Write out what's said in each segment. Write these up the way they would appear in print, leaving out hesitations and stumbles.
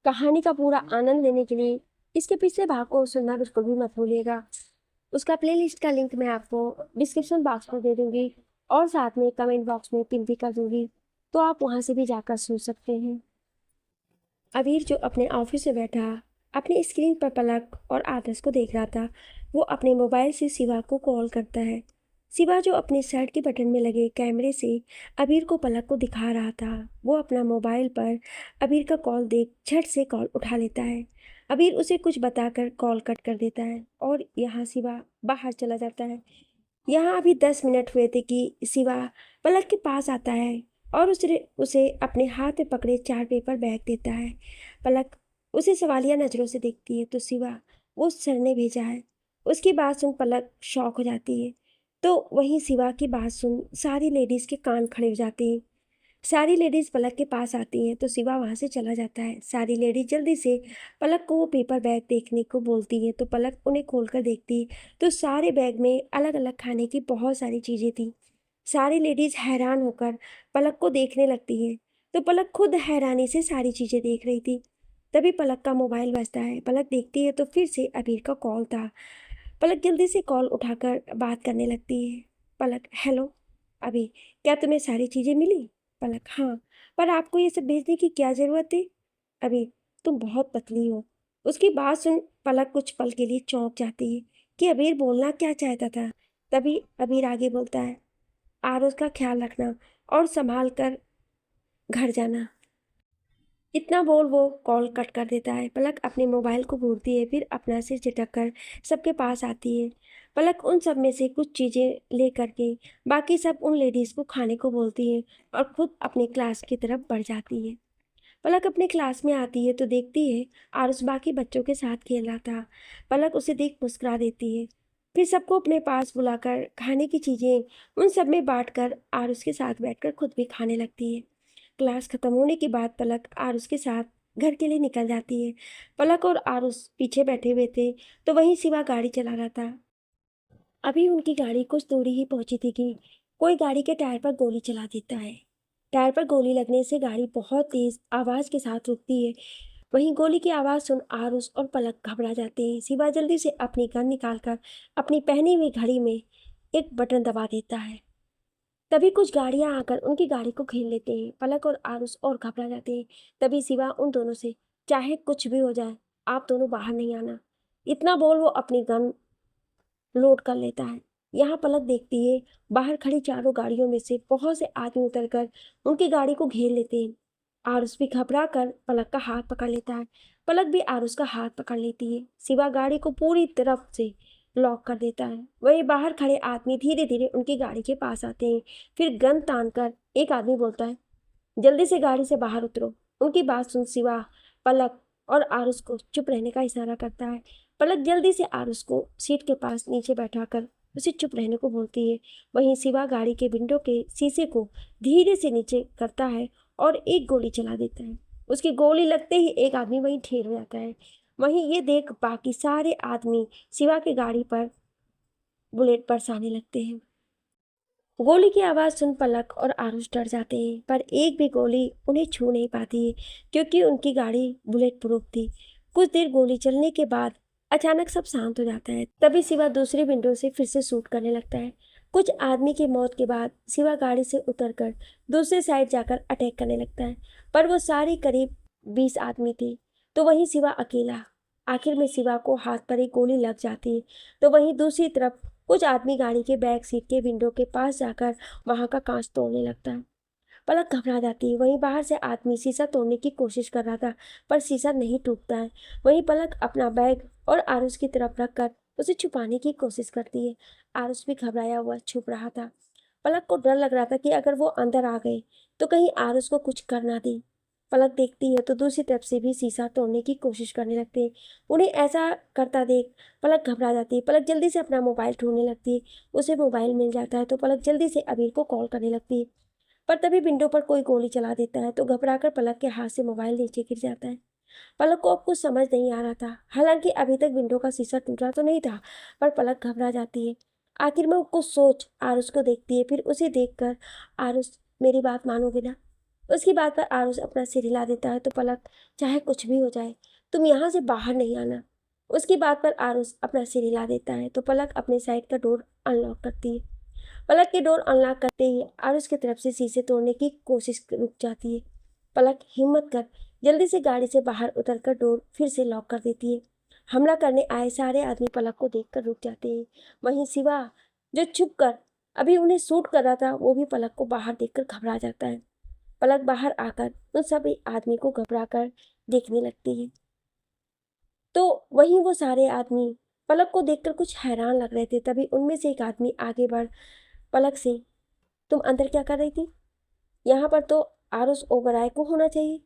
कहानी का पूरा आनंद लेने के लिए इसके पिछले भाग को सुनना बिल्कुल भी मत भूलिएगा। उसका प्लेलिस्ट का लिंक मैं आपको डिस्क्रिप्शन बॉक्स में दे दूंगी और साथ में कमेंट बॉक्स में पिन भी कर दूंगी, तो आप वहां से भी जाकर सुन सकते हैं। अबीर जो अपने ऑफिस में बैठा अपनी स्क्रीन पर पलक और आदर्श को देख रहा था, वो अपने मोबाइल से शिवा को कॉल करता है। शिवा जो अपने शर्ट के बटन में लगे कैमरे से अबीर को पलक को दिखा रहा था, वो अपना मोबाइल पर अबीर का कॉल देख झट से कॉल उठा लेता है। अबीर उसे कुछ बताकर कॉल कट कर देता है और यहाँ शिवा बाहर चला जाता है। यहाँ अभी 10 मिनट हुए थे कि शिवा पलक के पास आता है और उसे उसे अपने हाथ में पकड़े चार्ट पेपर बैग देता है। पलक उसे सवालिया नज़रों से देखती है तो शिवा वो सर ने भेजा है। उसकी बात सुन पलक शॉक हो जाती है। तो वहीं शिवा की बात सुन सारी लेडीज़ के कान खड़े हो जाते हैं। सारी लेडीज पलक के पास आती हैं तो शिवा वहाँ से चला जाता है। सारी लेडीज जल्दी से पलक को वो पेपर बैग देखने को बोलती हैं तो पलक उन्हें खोलकर देखती है तो सारे बैग में अलग अलग खाने की बहुत सारी चीज़ें थी। सारी लेडीज हैरान होकर पलक को देखने लगती हैं तो पलक खुद हैरानी से सारी चीज़ें देख रही थी। तभी पलक का मोबाइल बजता है। पलक देखती है तो फिर से अबीर का कॉल था। पलक जल्दी से कॉल उठाकर बात करने लगती है। पलक, हेलो अभी, क्या तुम्हें सारी चीज़ें मिली? पलक, हाँ, पर आपको ये सब भेजने की क्या ज़रूरत है? अभी, तुम बहुत पतली हो। उसकी बात सुन पलक कुछ पल के लिए चौंक जाती है कि अबीर बोलना क्या चाहता था। तभी अबीर आगे बोलता है, आरोज का ख्याल रखना और संभाल कर घर जाना। इतना बोल वो कॉल कट कर देता है। पलक अपने मोबाइल को घूरती है, फिर अपना सिर झटक कर सबके पास आती है। पलक उन सब में से कुछ चीज़ें ले करके बाकी सब उन लेडीज़ को खाने को बोलती है और खुद अपने क्लास की तरफ बढ़ जाती है। पलक अपने क्लास में आती है तो देखती है आरुष बाकी बच्चों के साथ खेल रहा था। पलक उसे देख मुस्कुरा देती है, फिर सबको अपने पास बुलाकर खाने की चीज़ें उन सब में बांटकर आरुष के साथ बैठकर खुद भी खाने लगती है। क्लास खत्म होने के बाद पलक आरुष के साथ घर के लिए निकल जाती है। पलक और आरुष पीछे बैठे हुए थे तो वहीं शिवा गाड़ी चला रहा था। अभी उनकी गाड़ी कुछ दूरी ही पहुंची थी कि कोई गाड़ी के टायर पर गोली चला देता है। टायर पर गोली लगने से गाड़ी बहुत तेज आवाज के साथ रुकती है। वहीं गोली की आवाज सुन आरुष और पलक घबरा जाते हैं। शिवा जल्दी से अपनी गन निकालकर अपनी पहनी हुई घड़ी में एक बटन दबा देता है। तभी कुछ गाड़ियां आकर उनकी गाड़ी को घेर लेते हैं। पलक और आरुष और घबरा जाते हैं। तभी शिवा उन दोनों से, चाहे कुछ भी हो जाए, आप दोनों बाहर नहीं आना। इतना बोल वो अपनी गन लोड कर लेता है। यहाँ पलक देखती है बाहर खड़ी चारों गाड़ियों में से बहुत से आदमी उतरकर उनकी गाड़ी को घेर लेते हैं। आरुष भी घबरा कर पलक का हाथ पकड़ लेता है। पलक भी आरुष का हाथ पकड़ लेती है। शिवा गाड़ी को पूरी तरफ से लॉक कर देता है। वहीं बाहर खड़े आदमी धीरे धीरे उनकी गाड़ी के पास आते हैं। फिर गन तान कर एक आदमी बोलता है, जल्दी से गाड़ी से बाहर उतरो। उनकी बात सुन शिवा पलक और आरुष को चुप रहने का इशारा करता है। पलक जल्दी से आरुष को सीट के पास नीचे बैठाकर उसे चुप रहने को बोलती है। वहीं शिवा गाड़ी के विंडो के शीशे को धीरे से नीचे करता है और एक गोली चला देता है। उसकी गोली लगते ही एक आदमी वहीं ढेर हो जाता है। वहीं ये देख बाकी सारे आदमी शिवा की गाड़ी पर बुलेट बरसाने लगते हैं। गोली की आवाज़ सुन पलक और आरुष डर जाते हैं, पर एक भी गोली उन्हें छू नहीं पाती है क्योंकि उनकी गाड़ी बुलेट प्रूफ थी। कुछ देर गोली चलने के बाद अचानक सब शांत हो जाता है। तभी शिवा दूसरी विंडो से फिर से शूट करने लगता है। कुछ आदमी की मौत के बाद शिवा गाड़ी से उतरकर दूसरे साइड जाकर अटैक करने लगता है, पर वो सारी करीब 20 आदमी थे तो वहीं शिवा अकेला। आखिर में शिवा को हाथ पर एक गोली लग जाती है तो वहीं दूसरी तरफ कुछ आदमी गाड़ी के बैक सीट के विंडो के पास जाकर वहां का कांच तोड़ने लगता है। पलक घबरा जाती है। वहीं बाहर से आदमी शीशा तोड़ने की कोशिश कर रहा था, पर शीशा नहीं टूटता है। वहीं पलक अपना बैग और आरुष की तरफ रखकर उसे छुपाने की कोशिश करती है। आरुष भी घबराया हुआ छुप रहा था। पलक को डर लग रहा था कि अगर वो अंदर आ गए तो कहीं आरुष को कुछ कर ना दे। पलक देखती है तो दूसरी तरफ से भी शीशा तोड़ने की कोशिश करने लगते हैं। उन्हें ऐसा करता देख पलक घबरा जाती है। पलक जल्दी से अपना मोबाइल ढूंढने लगती है। उसे मोबाइल मिल जाता है तो पलक जल्दी से अबीर को कॉल करने लगती है, पर तभी विंडो पर कोई गोली चला देता है तो घबराकर पलक के हाथ से मोबाइल नीचे गिर जाता है। पलक को अब कुछ समझ नहीं आ रहा था। हालांकि अभी तक विंडो का शीशा टूटा तो नहीं था, पर पलक घबरा जाती है। आखिर में कुछ सोच आरुष को देखती है, फिर उसे देखकर, आरुष, मेरी बात मानोगे ना? उसकी बात पर आरुष अपना सिर हिला देता है। तो पलक, चाहे कुछ भी हो जाए, तुम यहाँ से बाहर नहीं आना। उसकी बात पर आरुष अपना सिर हिला देता है। तो पलक अपने साइड का डोर अनलॉक करती है। पलक के डोर अनलॉक करते ही आरुष की तरफ से शीशे तोड़ने की कोशिश रुक जाती है। पलक हिम्मत कर जल्दी से गाड़ी से बाहर उतरकर डोर फिर से लॉक कर देती है। हमला करने आए सारे आदमी पलक को देखकर रुक जाते हैं। वहीं शिवा, जो छुप कर अभी उन्हें शूट कर रहा था, वो भी पलक को बाहर देखकर घबरा जाता है। पलक बाहर आकर उन सभी आदमी को घबरा कर देखने लगती है। तो वहीं वो सारे आदमी पलक को देखकर कुछ हैरान लग रहे थे। तभी उनमें से एक आदमी आगे बढ़ पलक से, तुम अंदर क्या कर रही थी? यहाँ पर तो आरुष ओबराय को होना चाहिए।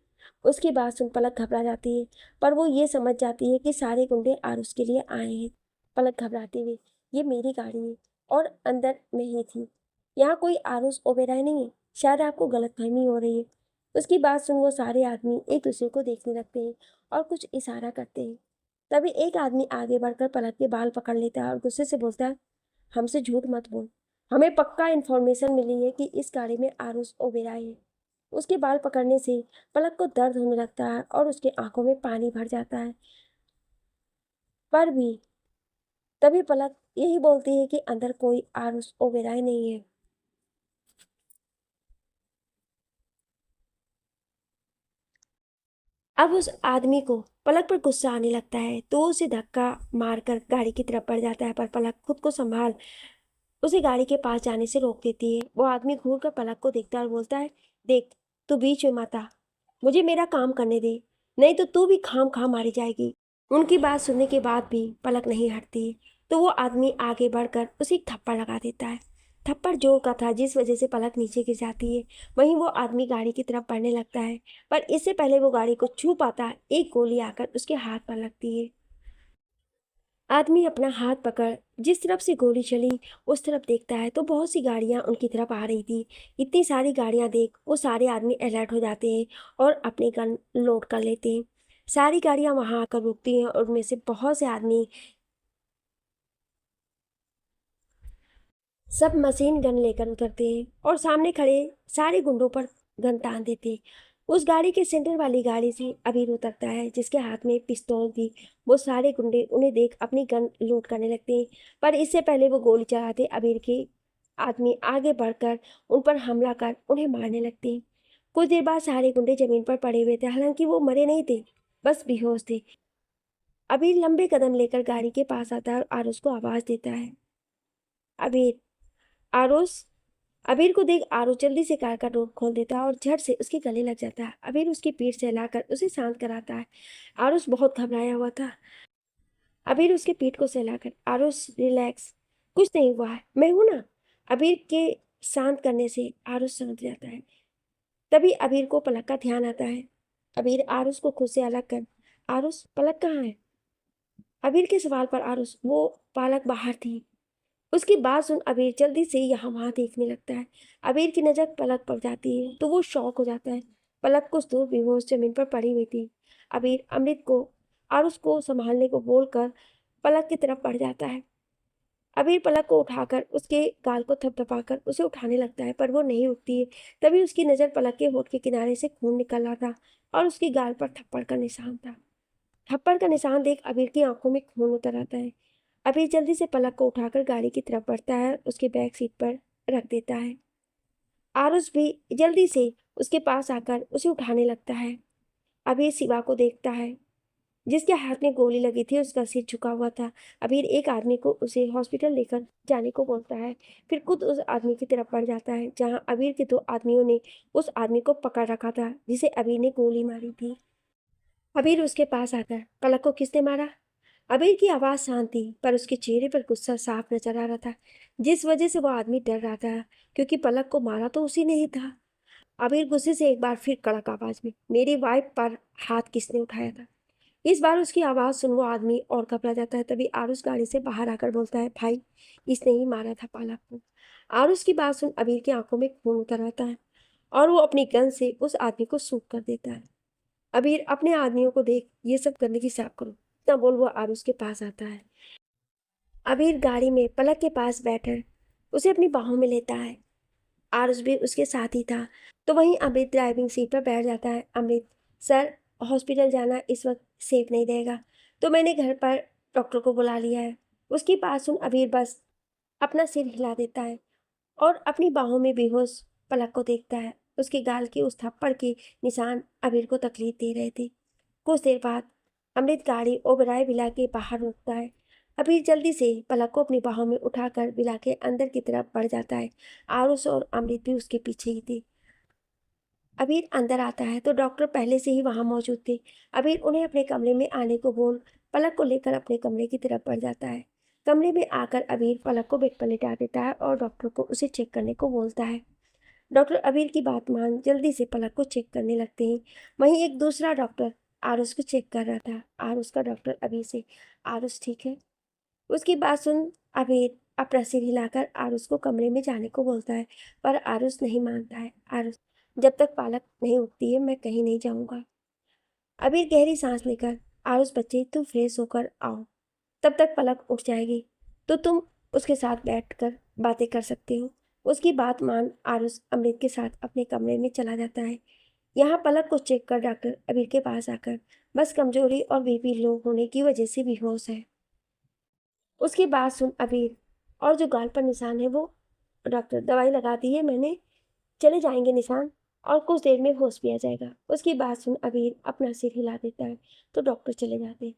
उसकी बात सुन पलक घबरा जाती है, पर वो ये समझ जाती है कि सारे गुंडे आरुष के लिए आए हैं। पलक घबराते हुए, ये मेरी गाड़ी है और अंदर मैं ही थी, यहाँ कोई आरुष ओबेराय नहीं है, शायद आपको गलतफहमी हो रही है। उसकी बात सुन वो सारे आदमी एक दूसरे को देखने लगते हैं और कुछ इशारा करते हैं। तभी एक आदमी आगे बढ़कर पलक के बाल पकड़ लेता है और गुस्से से बोलता है, हमसे झूठ मत बोल, हमें पक्का इन्फॉर्मेशन मिली है कि इस गाड़ी में आरुष ओबेराय है। उसके बाल पकड़ने से पलक को दर्द होने लगता है और उसके आंखों में पानी भर जाता है। पर भी तभी पलक यही बोलती है कि अंदर कोई आरुष ओबेराय नहीं है। अब उस आदमी को पलक पर गुस्सा आने लगता है, तो उसे धक्का मारकर गाड़ी की तरफ बढ़ जाता है। पर पलक खुद को संभाल उसे गाड़ी के पास जाने से रोक देती है। वो आदमी घूर कर पलक को देखता है और बोलता है, देख, तू बीच में मत आ, मुझे मेरा काम करने दे, नहीं तो तू भी खाम खा मारी जाएगी। उनकी बात सुनने के बाद भी पलक नहीं हटती। तो वो आदमी आगे बढ़कर उसे एक थप्पड़ लगा देता है। थप्पड़ जोर का था, जिस वजह से पलक नीचे गिर जाती है। वहीं वो आदमी गाड़ी की तरफ बढ़ने लगता है, पर इससे पहले वो गाड़ी को छू पाता, एक गोली आकर उसके हाथ पर लगती है। आदमी अपना हाथ पकड़ जिस तरफ से गोली चली उस तरफ देखता है, तो बहुत सी गाड़ियां उनकी तरफ आ रही थी। इतनी सारी गाड़ियां देख वो सारे आदमी अलर्ट हो जाते हैं और अपने गन लोड कर लेते हैं। सारी गाड़ियां वहां आकर रुकती हैं और उनमें से बहुत से आदमी सब मशीन गन लेकर उतरते हैं और सामने खड़े सारे गुंडों पर गन तान देते हैं। उस गाड़ी के सेंटर वाली गाड़ी से अबीर उतरता है, जिसके हाथ में पिस्तौल थी। वो सारे गुंडे उन्हें देख अपनी गन लोड करने लगते हैं, पर इससे पहले वो गोली चलाते अबीर के आदमी आगे बढ़कर उन पर हमला कर उन्हें मारने लगते हैं। कुछ देर बाद सारे गुंडे जमीन पर पड़े हुए थे, हालांकि वो मरे नहीं थे, बस बेहोश थे। अबीर लंबे कदम लेकर गाड़ी के पास आता है और आरुष को आवाज देता है, अबीर, आरुष। अबीर को देख आरुष जल्दी से कार का डोर खोल देता है और झट से उसके गले लग जाता है। अबीर उसकी पीठ से हिलाकर उसे शांत कराता है। आरुष बहुत घबराया हुआ था। अबीर उसके पीठ को सहलाकर, आरुष रिलैक्स, कुछ नहीं हुआ है, मैं हूं ना। अबीर के शांत करने से आरुष समझ जाता है। तभी अबीर को पलक का ध्यान आता है। अबीर आरुष को खुद से अलग कर, आरुष, पलक कहाँ है? अबीर के सवाल पर आरुष, वो पलक बाहर थी। उसकी बात सुन अबीर जल्दी से यहाँ वहां देखने लगता है। अबीर की नजर पलक पर जाती है तो वो शॉक हो जाता है। पलक कुछ दूर बेहोश जमीन पर पड़ी हुई थी। अबीर अमृत को आरुष को संभालने को बोलकर पलक की तरफ बढ़ जाता है। अबीर पलक को उठाकर उसके गाल को थपथपाकर उसे उठाने लगता है, पर वो नहीं उठती है। तभी उसकी नजर पलक के होठ के किनारे से खून निकल रहा था और उसकी गाल पर थप्पड़ का निशान था। थप्पड़ का निशान देख अबीर की आंखों में खून उतर आता है। अबीर जल्दी से पलक को उठाकर गाड़ी की तरफ बढ़ता है, उसके बैक सीट पर रख देता है। आरुष भी जल्दी से उसके पास आकर उसे उठाने लगता है। अबीर शिवा को देखता है, जिसके हाथ में गोली लगी थी, उसका सिर झुका हुआ था। अबीर एक आदमी को उसे हॉस्पिटल लेकर जाने को बोलता है, फिर खुद उस आदमी की तरफ बढ़ जाता है जहां अबीर के दो आदमियों ने उस आदमी को पकड़ रखा था जिसे अबीर ने गोली मारी थी। अबीर उसके पास आकर, पलक को किसने मारा? अबीर की आवाज शांत थी, पर उसके चेहरे पर गुस्सा साफ नजर आ रहा था, जिस वजह से वो आदमी डर रहा था, क्योंकि पलक को मारा तो उसी ने ही था। अबीर गुस्से से एक बार फिर कड़क आवाज में, मेरी वाइफ पर हाथ किसने उठाया था? इस बार उसकी आवाज सुन वो आदमी और घबरा जाता है। तभी आरुष गाड़ी से बाहर आकर बोलता है, भाई, इसने ही मारा था पलक को। आरुष की बात सुन अबीर की आंखों में खून उतर आता है और वो अपनी गन से उस आदमी को शूट कर देता है। अबीर, अपने आदमियों को देख, ये सब गंदगी साफ करो, इतना बोल वो आरुष के पास आता है। अबीर गाड़ी में पलक के पास बैठकर उसे अपनी बाहों में लेता है। आरुष भी उसके साथ ही था। तो वहीं अमृत ड्राइविंग सीट पर बैठ जाता है। अमृत, सर, हॉस्पिटल जाना इस वक्त सेफ नहीं रहेगा, तो मैंने घर पर डॉक्टर को बुला लिया है। उसकी बात सुन अबीर बस अपना सिर हिला देता है और अपनी बाहों में बेहोश पलक को देखता है। उसके गाल के उस थप्पड़ के निशान अबीर को तकलीफ दे रहे थे। कुछ देर बाद अमृत गाड़ी ओबराय विला के बाहर रुकता है। अबीर जल्दी से पलक को अपनी बाहों में उठाकर विला के अंदर की तरफ बढ़ जाता है। आरुष और अमृत भी उसके पीछे ही थे। अबीर अंदर आता है तो डॉक्टर पहले से ही वहां मौजूद थे। अबीर उन्हें अपने कमरे में आने को बोल पलक को लेकर अपने कमरे की तरफ बढ़ जाता है। कमरे में आकर अबीर पलक को बेड पर लिटा देता है और डॉक्टर को उसे चेक करने को बोलता है। डॉक्टर अबीर की बात मान जल्दी से पलक को चेक करने लगते हैं। वहीं एक दूसरा डॉक्टर आरुष को चेक कर रहा था। आरुष का डॉक्टर अबीर से, आरुष ठीक है? उसकी बात सुन अबीर अपना सिर हिलाकर आरुष को कमरे में जाने को बोलता है, पर आरुष नहीं मानता है। आरुष, जब तक पालक नहीं उठती है मैं कहीं नहीं जाऊंगा। अबीर गहरी सांस लेकर, आरुष बच्चे तुम फ्रेश होकर आओ, तब तक पलक उठ जाएगी तो तुम उसके साथ बैठकर बातें कर सकते हो। उसकी बात मान आरुष अमृत के साथ अपने कमरे में चला जाता है। यहाँ पलक को चेक कर डॉक्टर अबीर के पास आकर बस कमजोरी और बीपी लो होने की वजह से बेहोश है। उसकी बात सुन अबीर, और जो गाल पर निशान है वो? डॉक्टर, दवाई लगा दी है मैंने, चले जाएंगे निशान और कुछ देर में होश भी आ जाएगा। उसकी बात सुन अबीर अपना सिर हिला देता है तो डॉक्टर चले जाते हैं।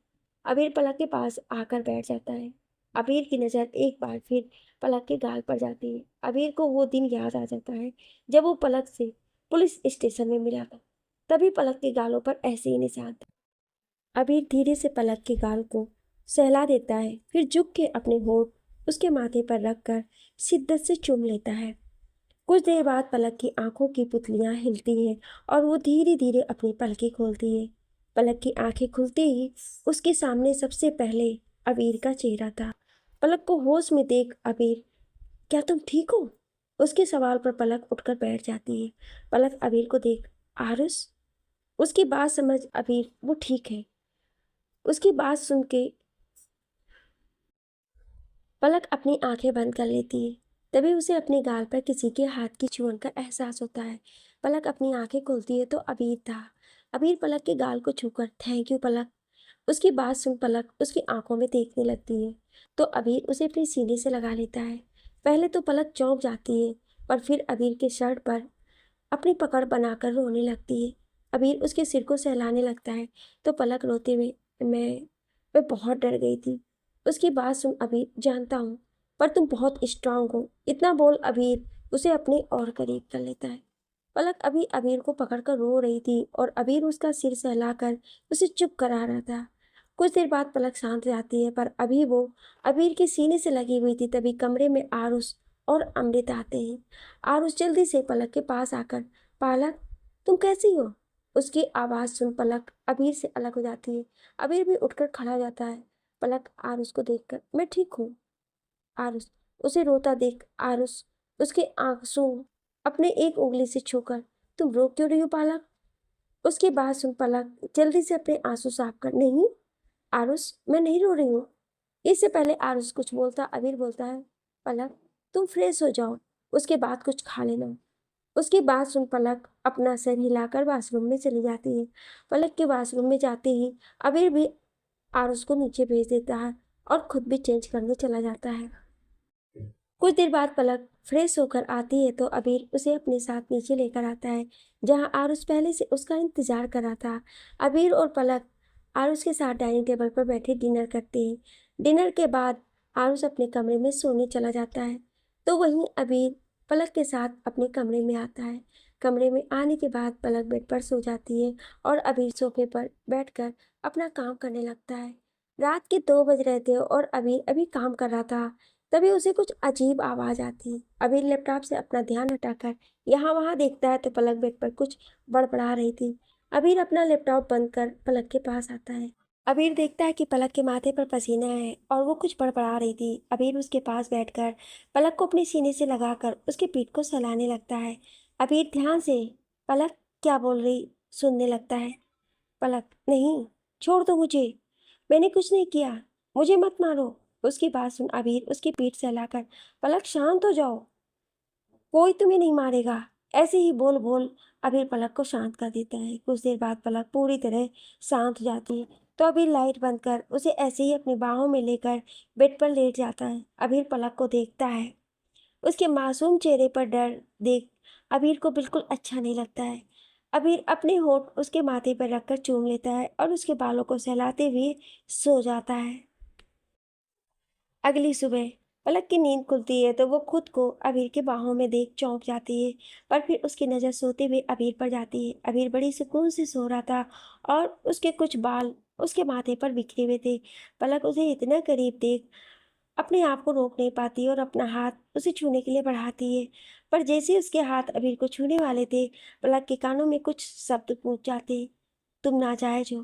अबीर पलक के पास आकर बैठ जाता है। अबीर की नज़र एक बार फिर पलक के गाल पर जाती है। अबीर को वो दिन याद आ जाता है जब वो पलक से पुलिस स्टेशन में मिला था। तभी पलक के गालों पर ऐसे ही निशान थे। अबीर धीरे से पलक के गाल को सहला देता है, फिर झुक के अपने होठ उसके माथे पर रखकर शिद्दत से चूम लेता है। कुछ देर बाद पलक की आंखों की पुतलियां हिलती हैं और वो धीरे धीरे अपनी पलकें खोलती है। पलक की आंखें खुलते ही उसके सामने सबसे पहले अबीर का चेहरा था। पलक को होश में देख अबीर, क्या तुम ठीक हो? उसके सवाल पर पलक उठकर बैठ जाती है। पलक अबीर को देख, आरुष? उसकी बात समझ अबीर वो ठीक है। उसकी बात सुन के पलक अपनी आंखें बंद कर लेती है। तभी उसे अपने गाल पर किसी के हाथ की छुअन का एहसास होता है। पलक अपनी आंखें खोलती है तो अबीर था। अबीर पलक के गाल को छूकर, थैंक यू पलक। उसकी बात सुन पलक उसकी आंखों में देखने लगती है तो अबीर उसे अपने सीने से लगा लेता है। पहले तो पलक चौंक जाती है, पर फिर अबीर के शर्ट पर अपनी पकड़ बनाकर रोने लगती है। अबीर उसके सिर को सहलाने लगता है तो पलक रोते हुए, मैं बहुत डर गई थी। उसकी बात सुन अबीर, जानता हूँ, पर तुम बहुत स्ट्रांग हो। इतना बोल अबीर उसे अपने और करीब कर लेता है। पलक अभी अबीर को पकड़कर रो रही थी और अबीर उसका सिर सहलाकर उसे चुप करा रहा था। कुछ देर बाद पलक शांत जाती है, पर अभी वो अबीर के सीने से लगी हुई थी। तभी कमरे में आरुष और अमृत आते हैं। आरुष जल्दी से पलक के पास आकर, पालक, तुम कैसी हो? उसकी आवाज़ सुन पलक अबीर से अलग हो जाती है। अबीर भी उठकर खड़ा हो जाता है। पलक आरुष को देखकर, मैं ठीक हूँ। आरुष उसे रोता देख आरुष उसके आंसू अपने एक उंगली से छूकर, तुम रो क्यों रही हो पालक? उसकी बात सुन पलक जल्दी से अपने आंसू साफ कर, नहीं आरुष, मैं नहीं रो रही हूँ। इससे पहले आरुष कुछ बोलता अबीर बोलता है, पलक तुम फ्रेश हो जाओ, उसके बाद कुछ खा लेना। उसकी बात सुन पलक अपना सर हिलाकर बाथरूम में चली जाती है। पलक के बाथरूम में जाते ही अबीर भी आरुष को नीचे भेज देता है और खुद भी चेंज करने चला जाता है। कुछ देर बाद पलक फ्रेश होकर आती है तो अबीर उसे अपने साथ नीचे लेकर आता है, जहां आरुष पहले से उसका इंतजार कर रहा था। अबीर और पलक आरुष के साथ डाइनिंग टेबल पर बैठे डिनर करते हैं। डिनर के बाद आरुष अपने कमरे में सोने चला जाता है तो वहीं अबीर पलक के साथ अपने कमरे में आता है। कमरे में आने के बाद पलक बेड पर सो जाती है और अबीर सोफे पर बैठकर अपना काम करने लगता है। रात के 2 बज रहे थे और अबीर अभी काम कर रहा था। तभी उसे कुछ अजीब आवाज आती है। अबीर लैपटॉप से अपना ध्यान हटाकर यहाँ वहाँ देखता है तो पलक बेड पर कुछ बड़बड़ा रही थी। अबीर अपना लैपटॉप बंद कर पलक के पास आता है। अबीर देखता है कि पलक के माथे पर पसीना है और वो कुछ बड़बड़ा रही थी। अबीर उसके पास बैठकर पलक को अपने सीने से लगाकर उसके पीठ को सहलाने लगता है। अबीर ध्यान से पलक क्या बोल रही सुनने लगता है। पलक, नहीं, छोड़ दो मुझे, मैंने कुछ नहीं किया, मुझे मत मारो। उसकी बात सुन अबीर उसकी पीठ सहलाकर, पलक शांत हो जाओ। कोई तुम्हें नहीं मारेगा, ऐसे ही बोल बोल अबीर पलक को शांत कर देता है। कुछ देर बाद पलक पूरी तरह शांत हो जाती है तो अबीर लाइट बंद कर उसे ऐसे ही अपनी बाहों में लेकर बेड पर लेट जाता है। अबीर पलक को देखता है। उसके मासूम चेहरे पर डर देख अबीर को बिल्कुल अच्छा नहीं लगता है। अबीर अपने होंठ उसके माथे पर रखकर चूम लेता है और उसके बालों को सहलाते हुए सो जाता है। अगली सुबह पलक की नींद खुलती है तो वो खुद को अबीर के बाहों में देख चौंक जाती है। पर फिर उसकी नज़र सोते हुए अबीर पर जाती है। अबीर बड़ी सुकून से सो रहा था और उसके कुछ बाल उसके माथे पर बिखरे हुए थे। पलक उसे इतना करीब देख अपने आप को रोक नहीं पाती और अपना हाथ उसे छूने के लिए बढ़ाती है। पर जैसे ही उसके हाथ अबीर को छूने वाले थे, पलक के कानों में कुछ शब्द गूंज जाते। तुम नाजायज हो,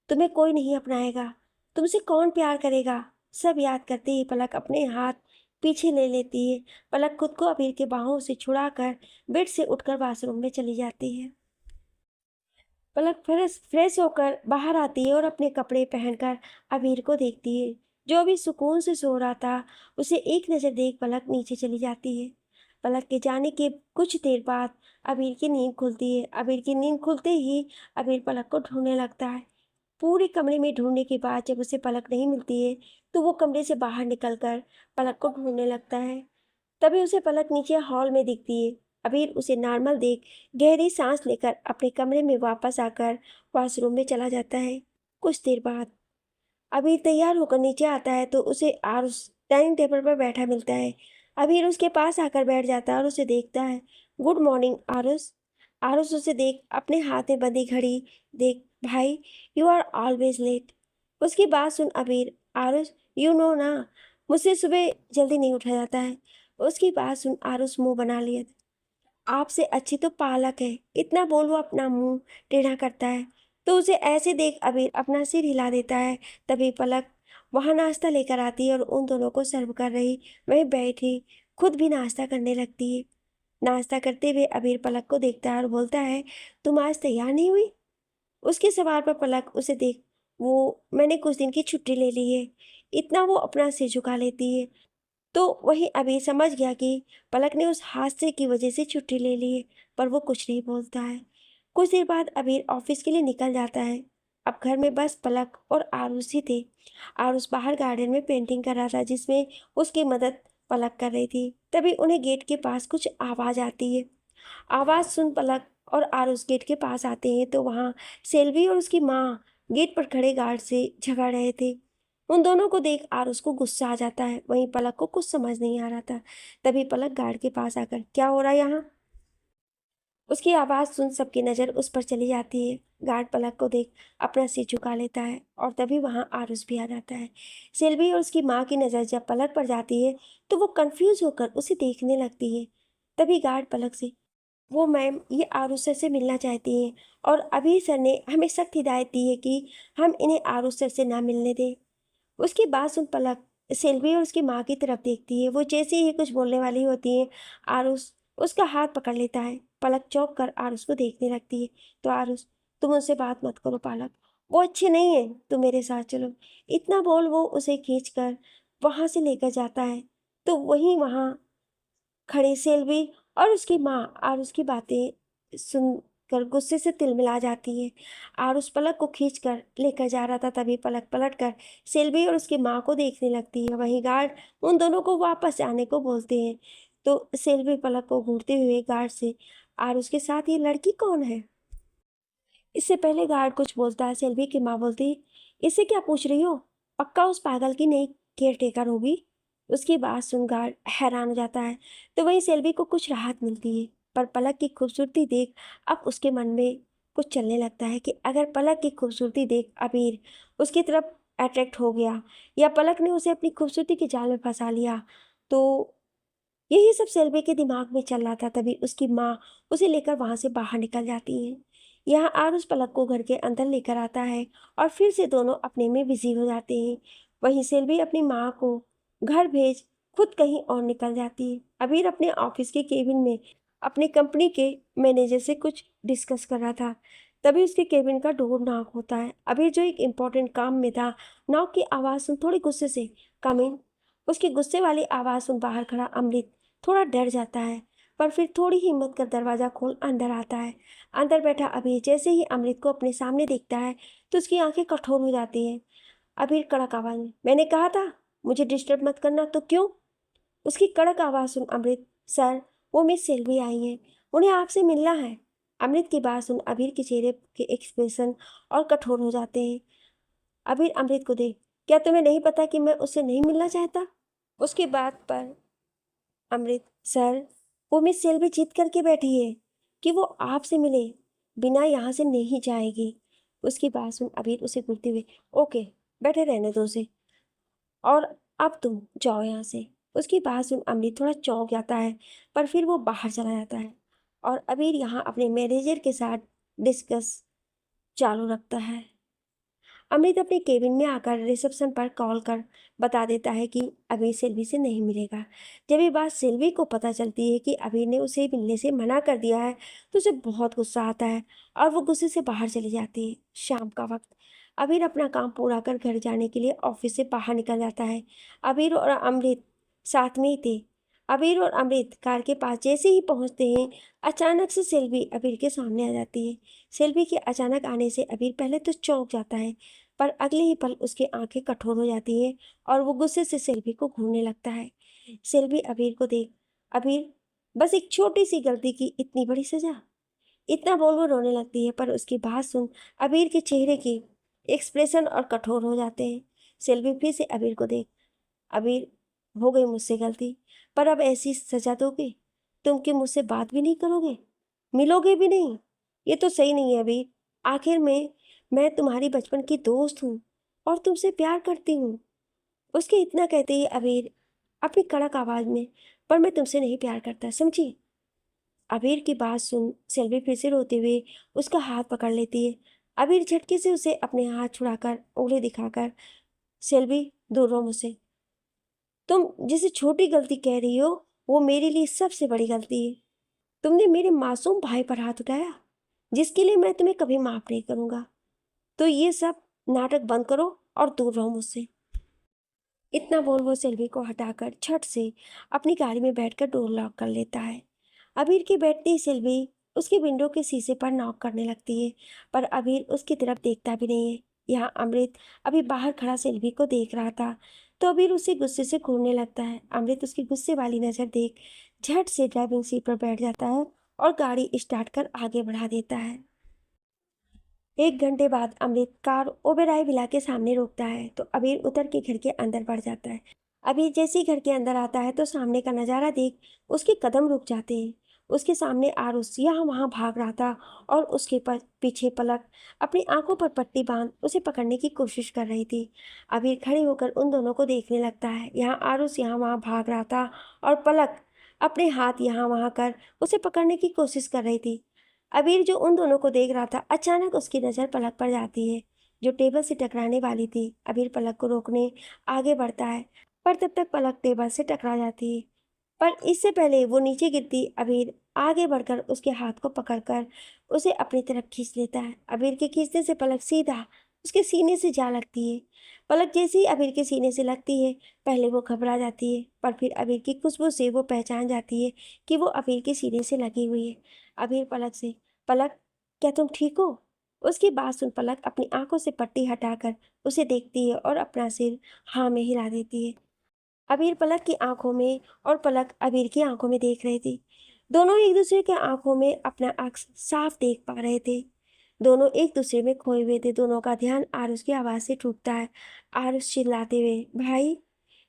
तुम्हें कोई नहीं अपनाएगा, तुमसे कौन प्यार करेगा। सब याद करते ही पलक अपने हाथ पीछे ले लेती है। पलक खुद को अबीर के बाहों से छुड़ाकर बेड से उठकर बाथरूम में चली जाती है। पलक फ्रेश फ्रेश होकर बाहर आती है और अपने कपड़े पहनकर अबीर को देखती है जो अभी सुकून से सो रहा था। उसे एक नज़र देख पलक नीचे चली जाती है। पलक के जाने के कुछ देर बाद अबीर की नींद खुलती है। अबीर की नींद खुलते ही अबीर पलक को ढूंढने लगता है। पूरे कमरे में ढूंढने के बाद जब उसे पलक नहीं मिलती है तो वो कमरे से बाहर निकलकर पलक को ढूंढने लगता है। तभी उसे पलक नीचे हॉल में दिखती है। अबीर उसे नॉर्मल देख गहरी सांस लेकर अपने कमरे में वापस आकर वॉशरूम में चला जाता है। कुछ देर बाद अबीर तैयार होकर नीचे आता है तो उसे आरुष डाइनिंग टेबल पर बैठा मिलता है। अबीर उसके पास आकर बैठ जाता है और उसे देखता है। Good morning Aarush. आरुष उसे देख अपने हाथ में बंधी घड़ी देख भाई यू आर ऑलवेज लेट। उसकी बात सुन अबीर आरुष यू नो ना मुझसे सुबह जल्दी नहीं उठा जाता है। उसकी बात सुन आरुष मुंह बना लिया। आपसे अच्छी तो पालक है, इतना बोल वो अपना मुंह टेढ़ा करता है तो उसे ऐसे देख अबीर अपना सिर हिला देता है। तभी पलक वहां नाश्ता लेकर आती है और उन दोनों को सर्व कर रही वहीं बैठी खुद भी नाश्ता करने लगती है। नाश्ता करते हुए अबीर पलक को देखता है और बोलता है तुम आज तैयार नहीं हुई। उसके सवाल पर पलक उसे देख वो मैंने कुछ दिन की छुट्टी ले ली है, इतना वो अपना सिर झुका लेती है। तो वही अभी समझ गया कि पलक ने उस हादसे की वजह से छुट्टी ले ली है। पर वो कुछ नहीं बोलता है। कुछ देर बाद अबीर ऑफिस के लिए निकल जाता है। अब घर में बस पलक और आरुष ही थे। आरुष बाहर गार्डन में पेंटिंग कर रहा था जिसमें उसकी मदद पलक कर रही थी। तभी उन्हें गेट के पास कुछ आवाज आती है। आवाज सुन पलक और आरुष गेट के पास आते हैं तो वहाँ सेल्वी और उसकी माँ गेट पर खड़े गार्ड से झगड़ रहे थे। उन दोनों को देख आरुष को गुस्सा आ जाता है। वहीं पलक को कुछ समझ नहीं आ रहा था। तभी पलक गार्ड के पास आकर क्या हो रहा है यहाँ। उसकी आवाज़ सुन सबकी नज़र उस पर चली जाती है। गार्ड पलक को देख अपना सिर झुका लेता है और तभी वहाँ आरुष भी आ जाता है। सेल्वी और उसकी माँ की नज़र जब पलक पर जाती है तो वो कंफ्यूज होकर उसे देखने लगती है। तभी गार्ड पलक से वो मैम ये आरुष सर से मिलना चाहती हैं और अभी सर ने हमें सख्त हिदायत दी है कि हम इन्हें आरुष सर से ना मिलने दें। उसकी बात सुन पलक सेल्वी और उसकी माँ की तरफ देखती है। वो जैसे ही कुछ बोलने वाली होती है आरुष उसका हाथ पकड़ लेता है। पलक चौंक कर आरुष को देखने लगती है तो आरुष तुम उनसे बात मत करो पालक, वो अच्छे नहीं है, तुम मेरे साथ चलो। इतना बोल वो उसे खींच कर वहाँ से लेकर जाता है तो वहाँ खड़ी सेल्वी और उसकी माँ आरुष की बातें सुनकर गुस्से से तिलमिला जाती है। आरुष पलक को खींचकर लेकर जा रहा था तभी पलक पलटकर सेल्वी और उसकी माँ को देखने लगती है। वहीं गार्ड उन दोनों को वापस आने को बोलते हैं तो सेल्वी पलक को घूरते हुए गार्ड से आरुष के साथ ये लड़की कौन है। इससे पहले गार्ड कुछ बोलता है सेल्वी की माँ बोलती इससे क्या पूछ रही हो, पक्का उस पागल की नई केयर टेकर होगी। उसकी बात सुन गार्ड हैरान हो जाता है तो वहीं सेल्वी को कुछ राहत मिलती है। पर पलक की खूबसूरती देख अब उसके मन में कुछ चलने लगता है कि अगर पलक की खूबसूरती देख अबीर उसकी तरफ अट्रैक्ट हो गया या पलक ने उसे अपनी खूबसूरती के जाल में फंसा लिया तो यही सब सेल्वी के दिमाग में चल रहा था। तभी उसकी माँ उसे लेकर वहां से बाहर निकल जाती है। यहाँ आरुष पलक को घर के अंदर लेकर आता है और फिर से दोनों अपने में बिजी हो जाते हैं। वहीं सेल्वी अपनी माँ को घर भेज खुद कहीं और निकल जाती है। अबीर अपने ऑफिस के केबिन में अपनी कंपनी के मैनेजर से कुछ डिस्कस कर रहा था। तभी उसके केबिन का डोर नॉक होता है। अबीर जो एक इम्पोर्टेंट काम में था नॉक की आवाज़ सुन थोड़ी गुस्से से कम इन। उसकी गुस्से वाली आवाज़ सुन बाहर खड़ा अमृत थोड़ा डर जाता है। पर फिर थोड़ी हिम्मत कर दरवाज़ा खोल अंदर आता है। अंदर बैठा अबीर जैसे ही अमृत को अपने सामने देखता है तो उसकी आंखें कठोर हो जाती हैं। अबीर कड़क आवाज़ में, मैंने कहा था मुझे डिस्टर्ब मत करना, तो क्यों? उसकी कड़क आवाज़ सुन अमृत, सर वो मिस सेल्वी आई हैं, उन्हें आपसे मिलना है। अमृत की बात सुन अबीर के चेहरे के एक्सप्रेशन और कठोर हो जाते हैं। अबीर अमृत को देख, क्या तुम्हें नहीं पता कि मैं उससे नहीं मिलना चाहता? उसकी बात पर अमृत, सर वो मिस सेल्वी जिद करके बैठी है कि वो आपसे मिले, बिना यहाँ से नहीं जाएगी। उसकी बात सुन अबीर उसे घूरते हुए, ओके बैठे रहने दो उसे, और अब तुम जाओ यहाँ से। उसकी बात सुन अमृत थोड़ा चौंक जाता है, पर फिर वो बाहर चला जाता है और अबीर यहाँ अपने मैनेजर के साथ डिस्कस चालू रखता है। अमित अपने केबिन में आकर रिसेप्शन पर कॉल कर बता देता है कि अबीर सेल्वी से नहीं मिलेगा। जब ये बात सेल्वी को पता चलती है कि अबीर ने उसे मिलने से मना कर दिया है तो उसे बहुत गुस्सा आता है और वो गुस्से से बाहर चली जाती है। शाम का वक्त, अबीर अपना काम पूरा कर घर जाने के लिए ऑफिस से बाहर निकल जाता है। अबीर और अमृत साथ में ही थे। अबीर और अमृत कार के पास जैसे ही पहुंचते हैं, अचानक से सेल्वी अबीर के सामने आ जाती है। सेल्वी के अचानक आने से अबीर पहले तो चौंक जाता है, पर अगले ही पल उसकी आंखें कठोर हो जाती हैं और वो गुस्से से सेल्वी को घूरने लगता है। सेल्वी अबीर को देख, अबीर बस एक छोटी सी गलती की इतनी बड़ी सजा, इतना बोल वो रोने लगती है। पर उसकी बात सुन अबीर के चेहरे की एक्सप्रेशन और कठोर हो जाते हैं। सेल्वी फिर से अबीर को देख, अबीर हो गई मुझसे गलती, पर अब ऐसी सजा दोगे तुम कि मुझसे बात भी नहीं करोगे, मिलोगे भी नहीं? ये तो सही नहीं है अबीर। आखिर में मैं तुम्हारी बचपन की दोस्त हूँ और तुमसे प्यार करती हूँ। उसके इतना कहते ही अबीर अपनी कड़क आवाज में, पर मैं तुमसे नहीं प्यार करता, समझी? अबीर की बात सुन सेल्वी फिर से रोते हुए उसका हाथ पकड़ लेती है। अबीर झटके से उसे अपने हाथ छुड़ाकर उंगली दिखाकर, सेल्वी दूर रहो मुझसे। तुम जिसे छोटी गलती कह रही हो वो मेरे लिए सबसे बड़ी गलती है। तुमने मेरे मासूम भाई पर हाथ उठाया, जिसके लिए मैं तुम्हें कभी माफ नहीं करूंगा। तो ये सब नाटक बंद करो और दूर रहो मुझसे। इतना बोल वो सेल्वी को हटाकर झट से अपनी गाड़ी में बैठकर डोर लॉक कर लेता है। अबीर के बैठते ही सेल्वी उसकी विंडो के शीशे पर नॉक करने लगती है, पर अबीर उसकी तरफ देखता भी नहीं है। यहाँ अमृत अभी बाहर खड़ा सेल्वी को देख रहा था तो अबीर उसे गुस्से से घूरने लगता है। अमृत उसकी गुस्से वाली नज़र देख झट से ड्राइविंग सीट पर बैठ जाता है और गाड़ी स्टार्ट कर आगे बढ़ा देता है। 1 घंटे बाद अमृत कार ओबेराय विला के सामने रोकता है तो अबीर उतर के घर के अंदर बढ़ जाता है। अबीर जैसे ही घर के अंदर आता है तो सामने का नज़ारा देख उसके कदम रुक जाते हैं। उसके सामने आरुष यहाँ वहाँ भाग रहा था और उसके पीछे पलक अपनी आंखों पर पट्टी बांध उसे पकड़ने की कोशिश कर रही थी। अबीर खड़े होकर उन दोनों को देखने लगता है। यहाँ आरुष यहाँ वहाँ भाग रहा था और पलक अपने हाथ यहाँ वहाँ कर उसे पकड़ने की कोशिश कर रही थी। अबीर जो उन दोनों को देख रहा था, अचानक उसकी नज़र पलक पर जाती है जो टेबल से टकराने वाली थी। अबीर पलक को रोकने आगे बढ़ता है, पर तब तक पलक टेबल से टकरा जाती है। पर इससे पहले वो नीचे गिरती अबीर आगे बढ़कर उसके हाथ को पकड़कर उसे अपनी तरफ खींच लेता है। अबीर के खींचने से पलक सीधा उसके सीने से जा लगती है। पलक जैसे ही अबीर के सीने से लगती है, पहले वो घबरा जाती है, पर फिर अबीर की खुशबू से वो पहचान जाती है कि वो अबीर के सीने से लगी हुई है। अबीर पलक से, पलक क्या तुम ठीक हो? उसकी बात सुन पलक अपनी आंखों से पट्टी हटाकर उसे देखती है और अपना सिर हाँ में हिला देती है। अबीर पलक की आंखों में और पलक अबीर की आंखों में देख रही थी। दोनों एक दूसरे के आंखों में अपना अक्स साफ देख पा रहे थे। दोनों एक दूसरे में खोए हुए थे। दोनों का ध्यान आरुष की आवाज़ से टूटता है। आरुष चिल्लाते हुए, भाई!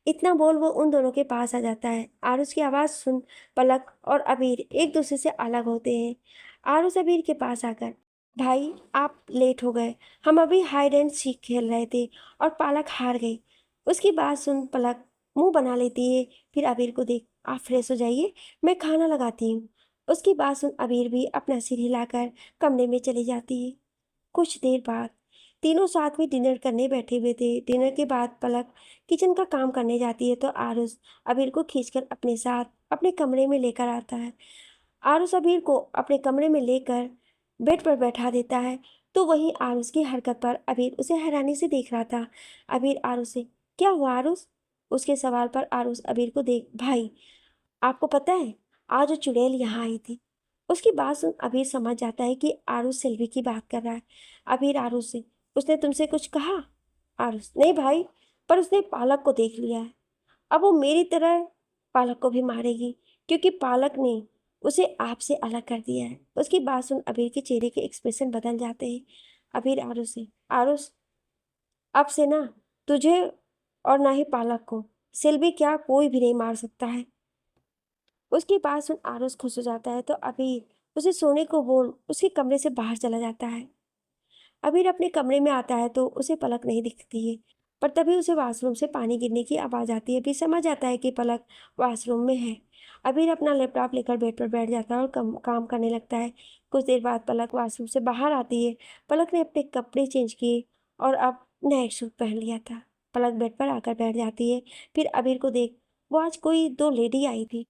इतना बोल वो उन दोनों के पास आ जाता है। आरुष की आवाज़ सुन पलक और अबीर एक दूसरे से अलग होते हैं। आरुष अबीर के पास आकर, भाई आप लेट हो गए, हम अभी हाइड एंड सीक खेल रहे थे और पालक हार गई। उसकी बात सुन पलक मुंह बना लेती है। फिर अबीर को देख, आप फ्रेश हो जाइए, मैं खाना लगाती हूँ। उसकी बात सुन अबीर भी अपना सिर हिलाकर कमरे में चली जाती है। कुछ देर बाद तीनों साथ में डिनर करने बैठे हुए थे। डिनर के बाद पलक किचन का काम करने जाती है तो आरुष अबीर को खींचकर अपने साथ अपने कमरे में लेकर आता है। आरुष अबीर को अपने कमरे में लेकर बेड पर बैठा देता है तो वहीं आरुष की हरकत पर अबीर उसे हैरानी से देख रहा था। अबीर आरुष से, क्या हुआ आरुष? उसके सवाल पर आरुष अबीर को देख, भाई आपको पता है आज वो चुड़ैल यहाँ आई थी। उसकी बात सुन अबीर समझ जाता है कि आरुष सेल्वी की बात कर रहा है। अबीर आरुष से, उसने तुमसे कुछ कहा? आरुष, नहीं भाई, पर उसने पालक को देख लिया है। अब वो मेरी तरह पालक को भी मारेगी, क्योंकि पालक ने उसे आपसे अलग कर दिया है। उसकी बात सुन अबीर के चेहरे के एक्सप्रेशन बदल जाते हैं। अबीर आरुष से, आरुष, अब से ना तुझे और ना ही पालक को, सेल्वी क्या कोई भी नहीं मार सकता है। उसकी बात सुन आरुष खुश हो जाता है तो अबीर उसे सोने को बोल उसके कमरे से बाहर चला जाता है। अबीर अपने कमरे में आता है तो उसे पलक नहीं दिखती है, पर तभी उसे वॉशरूम से पानी गिरने की आवाज़ आती है। अबीर समझ जाता है कि पलक वॉशरूम में है। अबीर अपना लैपटॉप लेकर बेड पर बैठ जाता है और काम करने लगता है। कुछ देर बाद पलक वॉशरूम से बाहर आती है। पलक ने अपने कपड़े चेंज किए और अब नाइट सूट पहन लिया था। पलक बेड पर आकर बैठ जाती है। फिर अबीर को देख वो आज कोई दो लेडी आई थी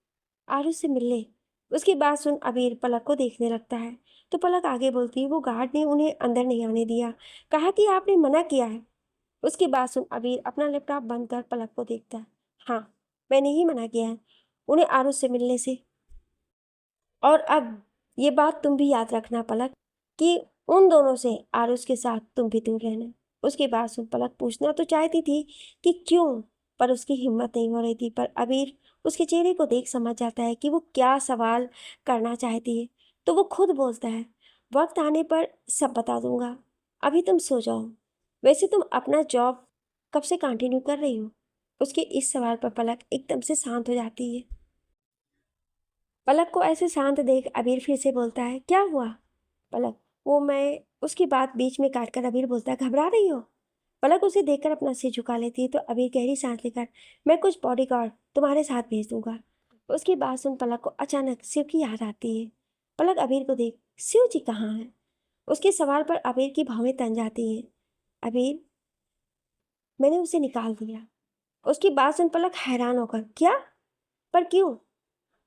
आरुष से मिलने। उसकी बात सुन अबीर पलक को देखने लगता है तो पलक आगे बोलती है, वो गार्ड ने उन्हें अंदर नहीं आने दिया, कहा कि आपने मना किया है। उसकी बात सुन अबीर अपना लैपटॉप बंद कर पलक को देखता है। हाँ, मैंने ही मना किया है उन्हें आरुष से मिलने से। और अब ये बात तुम भी याद रखना पलक, कि उन दोनों से आरुष के साथ तुम भी दूर रहना। उसकी बात सुन पलक पूछना तो चाहती थी कि क्यों, पर उसकी हिम्मत नहीं हो रही थी। पर अबीर उसके चेहरे को देख समझ जाता है कि वो क्या सवाल करना चाहती है, तो वो खुद बोलता है, वक्त आने पर सब बता दूंगा, अभी तुम सो जाओ। वैसे तुम अपना जॉब कब से कंटिन्यू कर रही हो? उसके इस सवाल पर पलक एकदम से शांत हो जाती है। पलक को ऐसे शांत देख अबीर फिर से बोलता है, क्या हुआ? पलक, वो मैं उसकी बात बीच में काटकर अबीर बोलता है, घबरा रही हो? पलक उसे देखकर अपना सिर झुका लेती है तो अबीर गहरी सांस लेकर, मैं कुछ बॉडीगार्ड तुम्हारे साथ भेज दूंगा। उसकी बात सुन पलक को अचानक शिव की याद आती है। पलक अबीर को देख, शिव जी कहाँ हैं? उसके सवाल पर अबीर की भौहें तन जाती हैं। अबीर, मैंने उसे निकाल दिया। उसकी बात सुन पलक हैरान होकर, क्या? पर क्यों?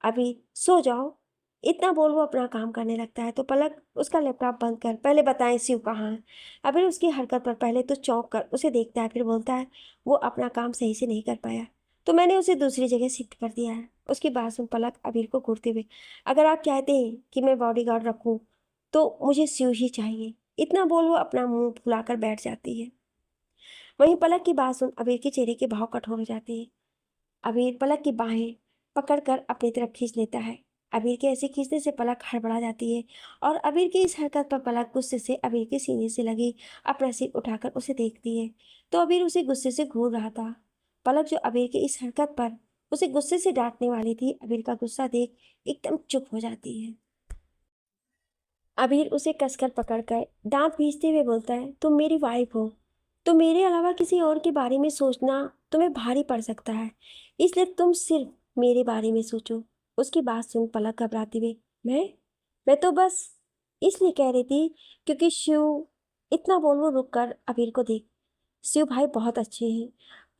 अभी सो जाओ। इतना बोल वो अपना काम करने लगता है तो पलक उसका लैपटॉप बंद कर, पहले बताएं शिव कहाँ है। अभी उसकी हरकत पर पहले तो चौंक कर उसे देखता है, फिर बोलता है, वो अपना काम सही से नहीं कर पाया तो मैंने उसे दूसरी जगह शिफ्ट कर दिया है। उसकी बात सुन पलक अबीर को घूरते हुए, अगर आप चाहते हैं कि मैं बॉडीगार्ड रखूं तो मुझे शिव ही चाहिए। इतना बोल वो अपना मुंह फुलाकर बैठ जाती है। वहीं पलक की बात सुन अबीर के चेहरे के भाव कठोर हो जाते हैं। अबीर पलक की बाहें पकड़कर अपनी तरफ खींच लेता है। अबीर के ऐसे खींचने से पलक हड़बड़ा जाती है और अबीर की इस हरकत पर पलक गुस्से से अबीर के सीने से लगी अपना सिर उठाकर उसे देखती है तो अबीर उसे गुस्से से घूर रहा था। पलक जो अबीर की इस हरकत पर उसे गुस्से से डांटने वाली थी, अबीर का गुस्सा देख एकदम चुप हो जाती है। अबीर उसे कसकर पकड़कर दांत भींचते हुए बोलता है, तुम मेरी वाइफ हो तो मेरे अलावा किसी और के बारे में सोचना तुम्हें भारी पड़ सकता है, इसलिए तुम सिर्फ मेरे बारे में सोचो। उसकी बात सुन पलक घबराती हुई, मैं तो बस इसलिए कह रही थी क्योंकि शिव। इतना बोल वो रुक कर अबीर को देख, शिव भाई बहुत अच्छे हैं।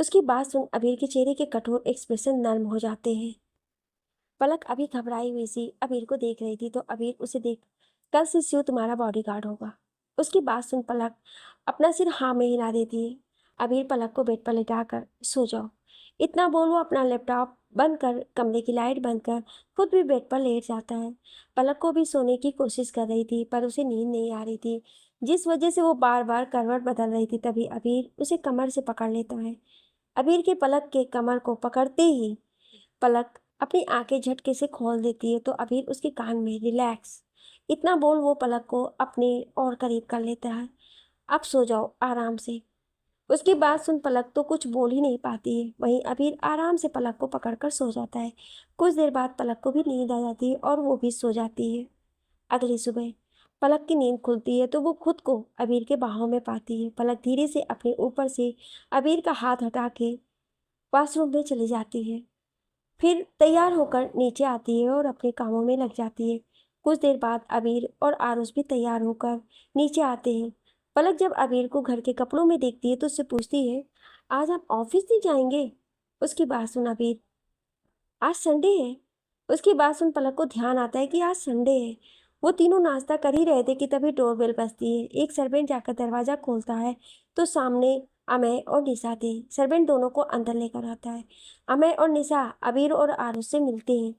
उसकी बात सुन अबीर के चेहरे के कठोर एक्सप्रेशन नर्म हो जाते हैं। पलक अभी घबराई हुई सी अबीर को देख रही थी तो अबीर उसे देख, कल से शिव तुम्हारा बॉडीगार्ड होगा। उसकी बात सुन पलक अपना सिर हाँ में हिला देती है। अबीर पलक को बेड पर लेटाकर, सो जाओ। इतना बोल वो अपना लैपटॉप बंद कर कमरे की लाइट बंद कर खुद भी बेड पर लेट जाता है। पलक को भी सोने की कोशिश कर रही थी पर उसे नींद नहीं आ रही थी, जिस वजह से वो बार बार करवट बदल रही थी। तभी अबीर उसे कमर से पकड़ लेता है। अबीर के पलक के कमर को पकड़ते ही पलक अपनी आंखें झटके से खोल देती है तो अबीर उसके कान में, रिलैक्स। इतना बोल वो पलक को अपने और करीब कर लेता है। अब सो जाओ आराम से। उसकी बात सुन पलक तो कुछ बोल ही नहीं पाती है। वहीं अबीर आराम से पलक को पकड़कर सो जाता है। कुछ देर बाद पलक को भी नींद आ जाती है और वो भी सो जाती है। अगली सुबह पलक की नींद खुलती है तो वो खुद को अबीर के बाहों में पाती है। पलक धीरे से अपने ऊपर से अबीर का हाथ हटा के वॉशरूम में चली जाती है। फिर तैयार होकर नीचे आती है और अपने कामों में लग जाती है। कुछ देर बाद अबीर और आरुष भी तैयार होकर नीचे आते हैं। पलक जब अबीर को घर के कपड़ों में देखती है तो उससे पूछती है, आज आप ऑफिस नहीं जाएंगे? उसकी बात सुन अबीर, आज संडे है। उसकी बात सुन पलक को ध्यान आता है कि आज संडे है। वो तीनों नाश्ता कर ही रहे थे कि तभी डोरबेल बजती है। एक सर्वेंट जाकर दरवाजा खोलता है तो सामने अमय और निशा थे। सर्वेंट दोनों को अंदर लेकर आता है। अमय और निशा अबीर और आरुष से मिलते हैं।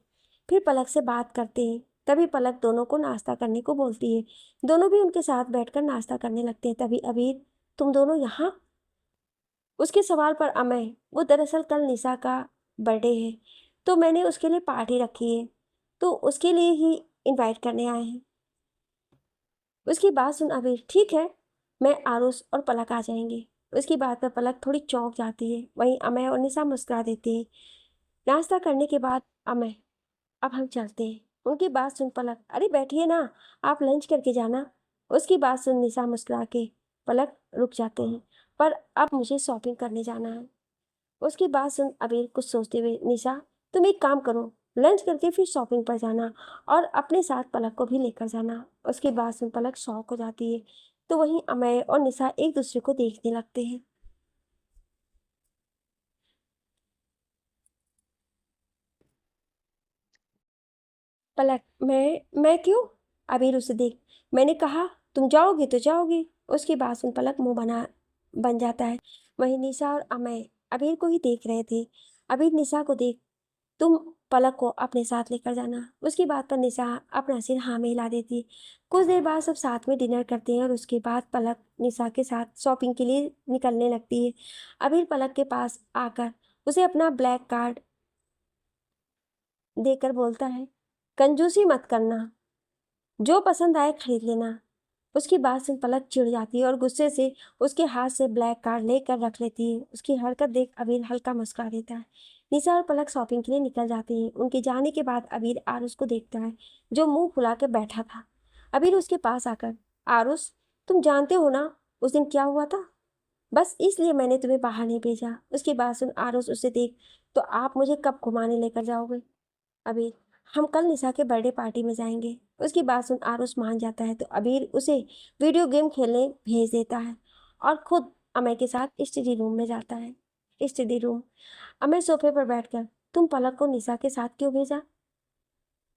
फिर पलक से बात करते हैं। तभी पलक दोनों को नाश्ता करने को बोलती है। दोनों भी उनके साथ बैठकर नाश्ता करने लगते हैं। तभी अबीर, तुम दोनों यहाँ? उसके सवाल पर अमय, वो दरअसल कल निशा का बर्थडे है, तो मैंने उसके लिए पार्टी रखी है, तो उसके लिए ही इनवाइट करने आए हैं। उसकी बात सुन अबीर, ठीक है, मैं आरुष और पलक आ जाएंगे। उसकी बात पर पलक थोड़ी चौंक जाती है। वहीं अमय और निशा मुस्कुरा देते हैं। नाश्ता करने के बाद अमय, अब हम चलते हैं। उनकी बात सुन पलक, अरे बैठिए ना, आप लंच करके जाना। उसकी बात सुन निशा मुस्कुरा के पलक रुक जाते हैं, पर अब मुझे शॉपिंग करने जाना है। उसकी बात सुन अबीर कुछ सोचते हुए, निशा तुम एक काम करो, लंच करके फिर शॉपिंग पर जाना और अपने साथ पलक को भी लेकर जाना। उसकी बात सुन पलक शॉक हो जाती है। तो वहीं अमय और निशा एक दूसरे को देखने लगते हैं। पलक, मैं क्यों? अबीर उसे देख, मैंने कहा तुम जाओगे तो जाओगे। उसकी बात सुन पलक मुंह बन जाता है। वहीं निशा और अमय अबीर को ही देख रहे थे। अबीर निशा को देख, तुम पलक को अपने साथ लेकर जाना। उसकी बात पर निशा अपना सिर हाँ में हिला देती। कुछ देर बाद सब साथ में डिनर करते हैं और उसके बाद पलक निशा के साथ शॉपिंग के लिए निकलने लगती है। अबीर पलक के पास आकर उसे अपना ब्लैक कार्ड देकर बोलता है, कंजूसी मत करना, जो पसंद आए खरीद लेना। उसकी बात सुन पलक चिढ़ जाती है और गुस्से से उसके हाथ से ब्लैक कार्ड लेकर रख लेती है। उसकी हरकत देख अबीर हल्का मुस्कुरा देता है। निशा और पलक शॉपिंग के लिए निकल जाते हैं। उनके जाने के बाद अबीर आरुष को देखता है, जो मुंह फुला के बैठा था। अबीर उसके पास आकर, आरुष, तुम जानते हो ना उस दिन क्या हुआ था? बस इसलिए मैंने तुम्हें बाहर नहीं भेजा। उसकी बात सुन आरुष उसे देख, तो आप मुझे कब घुमाने लेकर जाओगे? अबीर, हम कल निशा के बर्थडे पार्टी में जाएंगे। उसकी बात सुन आरुष मान जाता है। तो अबीर उसे वीडियो गेम खेलने भेज देता है और खुद अमय के साथ स्टडी रूम में जाता है। Study room. अमय सोफे पर बैठकर, तुम पलक को निशा के साथ क्यों भेजा?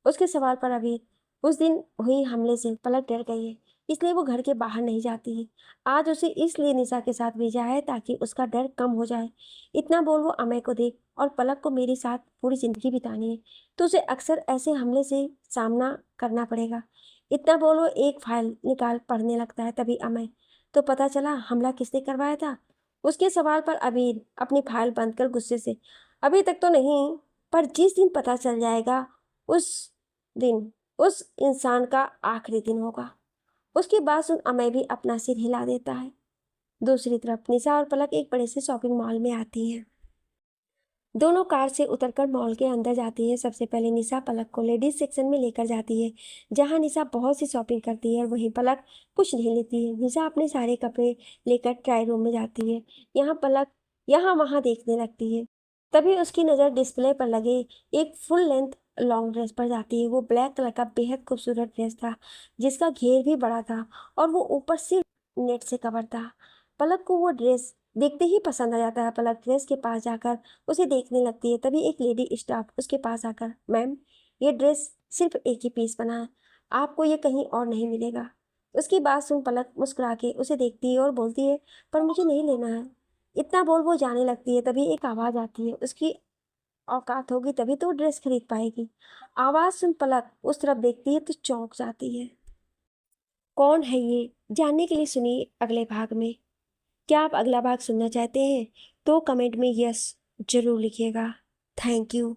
उसके सवाल पर अबीर, उस दिन हुई हमले से पलक डर गई है, इसलिए वो घर के बाहर नहीं जाती है। आज उसे इसलिए निशा के साथ भेजा है ताकि उसका डर कम हो जाए। इतना बोल वो अमय को देख, और पलक को मेरे साथ पूरी जिंदगी बितानी है, तो उसे अक्सर ऐसे हमले से सामना करना पड़ेगा। इतना बोल वो एक फाइल निकाल पढ़ने लगता है। तभी अमय, तो पता चला हमला किसने करवाया था? उसके सवाल पर अबीर अपनी फाइल बंद कर गुस्से से, अभी तक तो नहीं, पर जिस दिन पता चल जाएगा उस दिन उस इंसान का आखिरी दिन होगा। उसकी बात सुन अमय भी अपना सिर हिला देता है। दूसरी तरफ निशा और पलक एक बड़े से शॉपिंग मॉल में आती हैं। दोनों कार से उतरकर मॉल के अंदर जाती है। सबसे पहले निशा पलक को लेडीज सेक्शन में लेकर जाती है, जहां निशा बहुत सी शॉपिंग करती है और वहीं पलक कुछ नहीं लेती है। निशा अपने सारे कपड़े लेकर ट्राई रूम में जाती है। यहाँ पलक यहाँ वहाँ देखने लगती है। तभी उसकी नज़र डिस्प्ले पर लगे एक फुल लेंथ लॉन्ग ड्रेस पर जाती है। वो ब्लैक कलर का बेहद खूबसूरत ड्रेस था, जिसका घेर भी बड़ा था और वो ऊपर सिर्फ नेट से कवर था। पलक को वो ड्रेस देखते ही पसंद आ जाता है। पलक ड्रेस के पास जाकर उसे देखने लगती है। तभी एक लेडी स्टाफ उसके पास आकर, मैम, ये ड्रेस सिर्फ एक ही पीस बना है, आपको ये कहीं और नहीं मिलेगा। उसकी बात सुन पलक मुस्कुरा के उसे देखती है और बोलती है, पर मुझे नहीं लेना है। इतना बोल वो जाने लगती है। तभी एक आवाज़ आती है, उसकी औकात होगी तभी तो वो ड्रेस खरीद पाएगी। आवाज़ सुन पलक उस तरफ देखती है तो चौंक जाती है। कौन है ये, जानने के लिए सुनिए अगले भाग में। क्या आप अगला भाग सुनना चाहते हैं? तो कमेंट में यस जरूर लिखिएगा। Thank you.